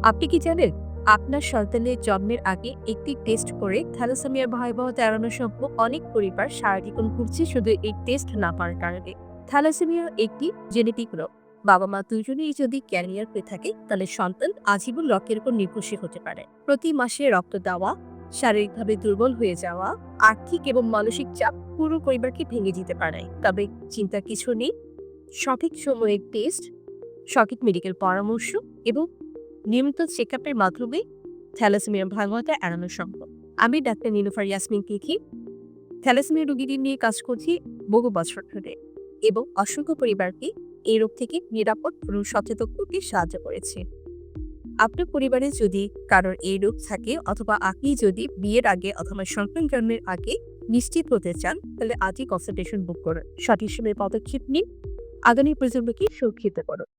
আপনি কি জানেন? আপনার সন্তানের জন্মের আগে একটি টেস্ট করে থ্যালাসেমিয়ার ভয়াবহতা এড়ানো সম্ভব। অনেক পরিবার সারা জীবন ভুগছে শুধু এই টেস্ট না পাওয়ার কারণে। থ্যালাসেমিয়া একটি জেনেটিক রোগ। বাবা-মা দুজনেই যদি ক্যারিয়ার পেয়ে থাকে, তাহলে সন্তান আজীবন রক্তের উপর নির্ভরশীল হতে পারে। প্রতি মাসে রক্ত দেওয়া, শারীরিকভাবে দুর্বল হয়ে যাওয়া, আর্থিক এবং মানসিক চাপ পুরো পরিবারকে ভেঙে দিতে পারে। তবে চিন্তার কিছু নেই। সঠিক সময়ে টেস্ট, সঠিক মেডিকেল পরামর্শ এবং নিয়মিত চেকআপের মাধ্যমে থ্যালাসেমিয়ার ভয়াবহতা এড়ানো সম্ভব। আমি ডাক্তার নীলুফার ইয়াসমিন তিথি থ্যালাসেমিয়া রোগীদের নিয়ে কাজ করছি বহু বছর ধরে এবং অসংখ্য পরিবারকে এই রোগ থেকে নিরাপদ এবং সচেতন করতে সাহায্য করেছি। আপনার পরিবারে যদি কারোর এই রোগ থাকে অথবা আপনি যদি বিয়ের আগে অথবা সন্তান জন্মের আগে নিশ্চিত হতে চান, তাহলে আজই কনসালটেশন বুক করুন। সঠিক সময়ে পদক্ষেপ নিন, আগামী প্রজন্মকে সুরক্ষিত করুন।